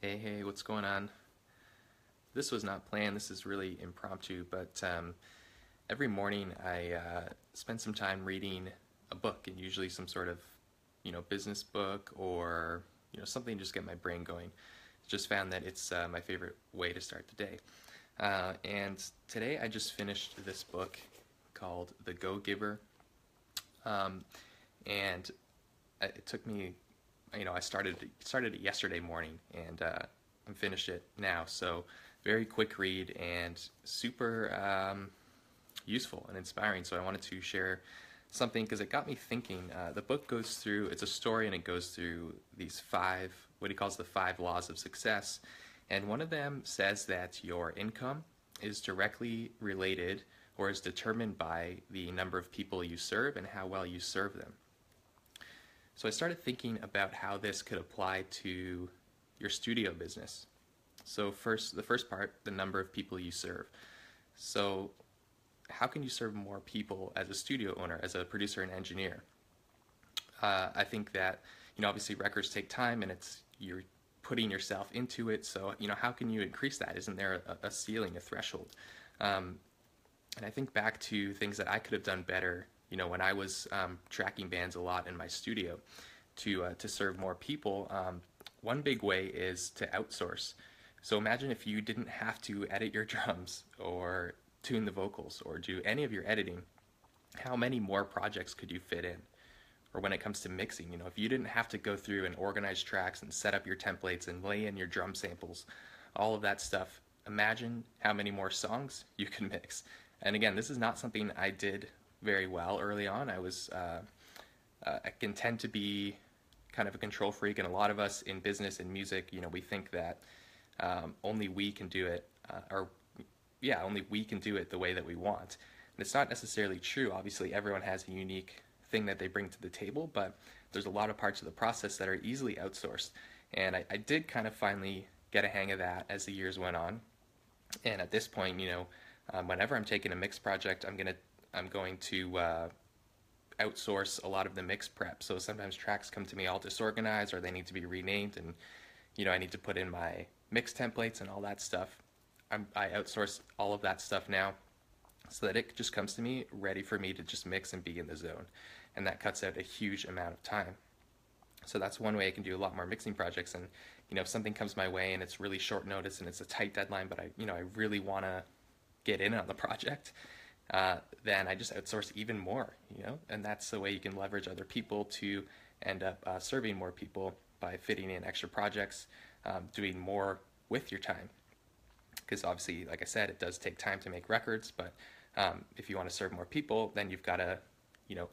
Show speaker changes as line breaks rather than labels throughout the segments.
Hey, what's going on? This was not planned. This is really impromptu, but every morning I spend some time reading a book, and usually some sort of, business book or, something to just get my brain going. Just found that it's my favorite way to start the day. And today I just finished this book called The Go-Giver, um, and it took me, I started it yesterday morning, and I'm finished it now. So very quick read and super useful and inspiring. So I wanted to share something because it got me thinking. The book goes through, it's a story, and it goes through these five, what he calls the five laws of success. And one of them says that your income is directly related or is determined by the number of people you serve and how well you serve them. So I started thinking about how this could apply to your studio business. So the first part, the number of people you serve. So how can you serve more people as a studio owner, as a producer and engineer? I think that, obviously records take time, and you're putting yourself into it. So, how can you increase that? Isn't there a ceiling, a threshold? And I think back to things that I could have done better, when I was tracking bands a lot in my studio to serve more people. One big way is to outsource. So imagine if you didn't have to edit your drums or tune the vocals or do any of your editing, how many more projects could you fit in? Or when it comes to mixing, if you didn't have to go through and organize tracks and set up your templates and lay in your drum samples, all of that stuff, imagine how many more songs you can mix. And again, this is not something I did very well early on. I can tend to be kind of a control freak, and a lot of us in business and music, we think that only we can do it, only we can do it the way that we want. And it's not necessarily true. Obviously, everyone has a unique thing that they bring to the table, but there's a lot of parts of the process that are easily outsourced. And I did kind of finally get a hang of that as the years went on. And at this point, whenever I'm taking a mix project, I'm going to outsource a lot of the mix prep. So sometimes tracks come to me all disorganized, or they need to be renamed, and I need to put in my mix templates and all that stuff. I outsource all of that stuff now, so that it just comes to me ready for me to just mix and be in the zone, and that cuts out a huge amount of time. So that's one way I can do a lot more mixing projects. And if something comes my way and it's really short notice and it's a tight deadline, but I really want to get in on the project, then I just outsource even more, and that's the way you can leverage other people to end up serving more people by fitting in extra projects, doing more with your time. Because obviously, like I said, it does take time to make records, but if you want to serve more people, then you've got to,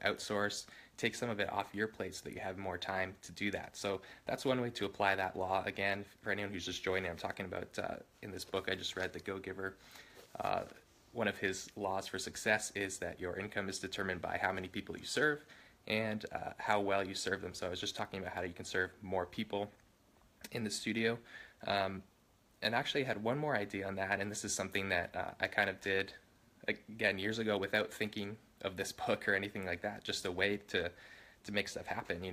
outsource, take some of it off your plate so that you have more time to do that. So that's one way to apply that law. Again, for anyone who's just joining, I'm talking about in this book I just read, The Go-Giver. One of his laws for success is that your income is determined by how many people you serve and how well you serve them. So I was just talking about how you can serve more people in the studio. And actually I had one more idea on that, and this is something that I kind of did, again, years ago without thinking of this book or anything like that, just a way to make stuff happen.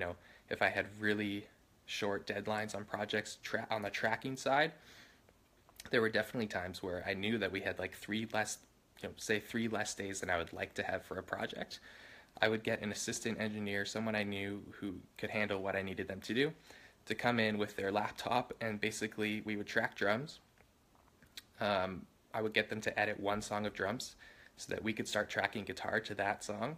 If I had really short deadlines on projects on the tracking side, there were definitely times where I knew that we had like three less days than I would like to have for a project. I would get an assistant engineer, someone I knew who could handle what I needed them to do, to come in with their laptop, and basically we would track drums. I would get them to edit one song of drums so that we could start tracking guitar to that song,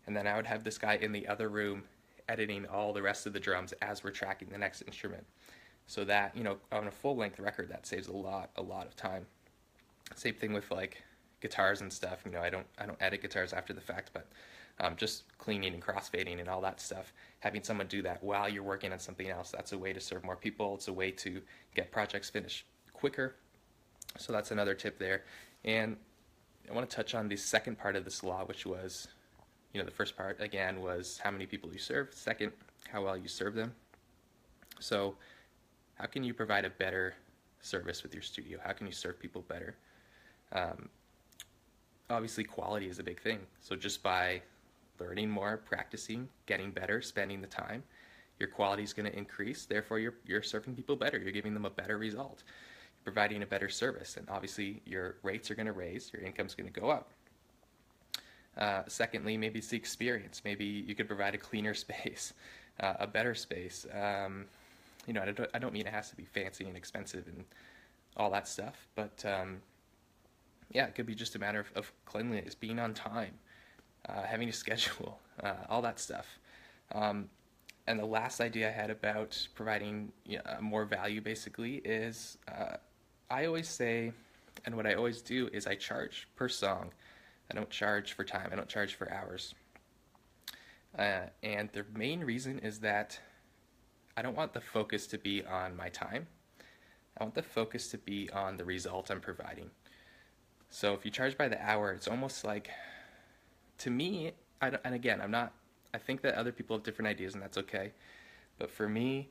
and then I would have this guy in the other room editing all the rest of the drums as we're tracking the next instrument. So that, on a full-length record, that saves a lot of time. Same thing with like guitars and stuff. I don't edit guitars after the fact, but just cleaning and crossfading and all that stuff, having someone do that while you're working on something else, that's a way to serve more people. It's a way to get projects finished quicker. So that's another tip there. And I want to touch on the second part of this law, which was, the first part, again, was how many people you serve. Second, how well you serve them. So how can you provide a better service with your studio? How can you serve people better? Obviously, quality is a big thing. So just by learning more, practicing, getting better, spending the time, your quality is going to increase. Therefore, you're serving people better. You're giving them a better result. You're providing a better service, and obviously your rates are going to raise. Your income's going to go up. Secondly, maybe it's the experience. Maybe you could provide a cleaner space, a better space. I don't mean it has to be fancy and expensive and all that stuff, but yeah, it could be just a matter of cleanliness, being on time, having a schedule, all that stuff. And the last idea I had about providing more value basically is I always say, and what I always do is I charge per song. I don't charge for time. I don't charge for hours. And the main reason is that I don't want the focus to be on my time. I want the focus to be on the result I'm providing. So if you charge by the hour, it's almost like, to me, and again, I think that other people have different ideas, and that's okay. But for me,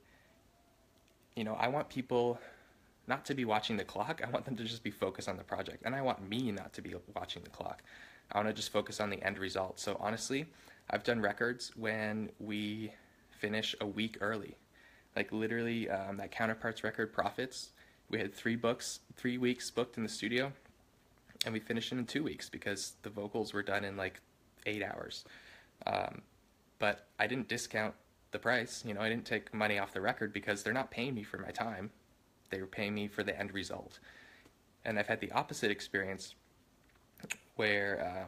I want people not to be watching the clock. I want them to just be focused on the project. And I want me not to be watching the clock. I want to just focus on the end result. So honestly, I've done records when we finish a week early. Like literally, that Counterparts record, Profits, we had 3 weeks booked in the studio, and we finished it in 2 weeks because the vocals were done in like 8 hours. But I didn't discount the price. I didn't take money off the record because they're not paying me for my time. They were paying me for the end result. And I've had the opposite experience where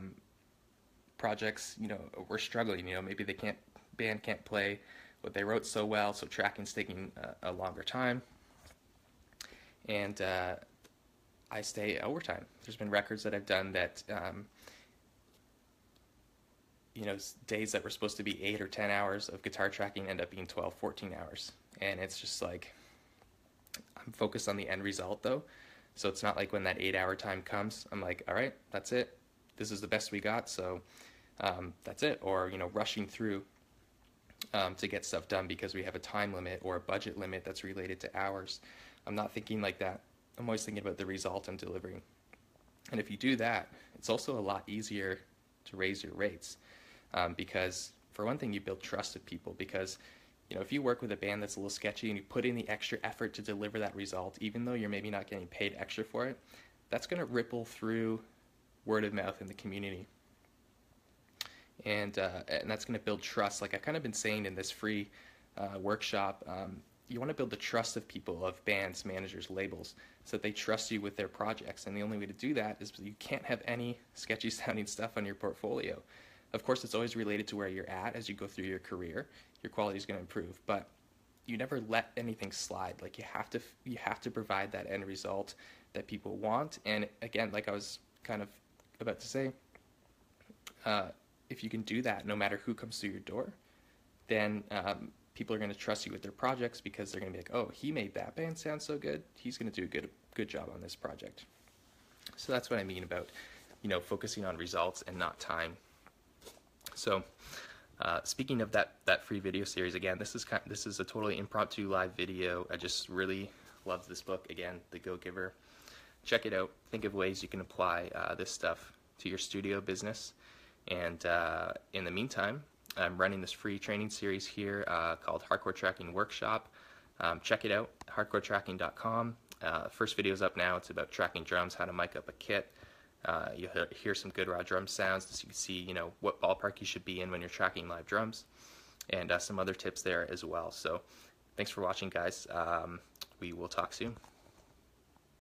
projects, were struggling. Maybe band can't play what they wrote so well, so tracking's taking a longer time. And I stay overtime. There's been records that I've done that days that were supposed to be 8 or 10 hours of guitar tracking end up being 12, 14 hours. And it's just like, I'm focused on the end result though. So it's not like when that 8-hour time comes, I'm like, all right, that's it. This is the best we got, so that's it. Or, rushing through to get stuff done because we have a time limit or a budget limit that's related to hours. I'm not thinking like that. I'm always thinking about the result I'm delivering. And if you do that, it's also a lot easier to raise your rates. Because for one thing, you build trust with people, because if you work with a band that's a little sketchy and you put in the extra effort to deliver that result, even though you're maybe not getting paid extra for it, that's going to ripple through word of mouth in the community. And that's going to build trust. Like I've kind of been saying in this free workshop, you want to build the trust of people, of bands, managers, labels, so that they trust you with their projects. And the only way to do that is you can't have any sketchy sounding stuff on your portfolio. Of course, it's always related to where you're at as you go through your career. Your quality is going to improve, but you never let anything slide. Like you have to provide that end result that people want. And again, like I was kind of about to say, if you can do that, no matter who comes through your door, then people are going to trust you with their projects because they're going to be like, oh, he made that band sound so good. He's going to do a good job on this project. So that's what I mean about, focusing on results and not time. So speaking of that free video series, again, this is a totally impromptu live video. I just really love this book. Again, The Go-Giver. Check it out. Think of ways you can apply this stuff to your studio business. And in the meantime, I'm running this free training series here called Hardcore Tracking Workshop. Check it out, hardcoretracking.com. First video's up now. It's about tracking drums, how to mic up a kit. You'll hear some good raw drum sounds so you can see, what ballpark you should be in when you're tracking live drums, and some other tips there as well. So thanks for watching, guys. We will talk soon.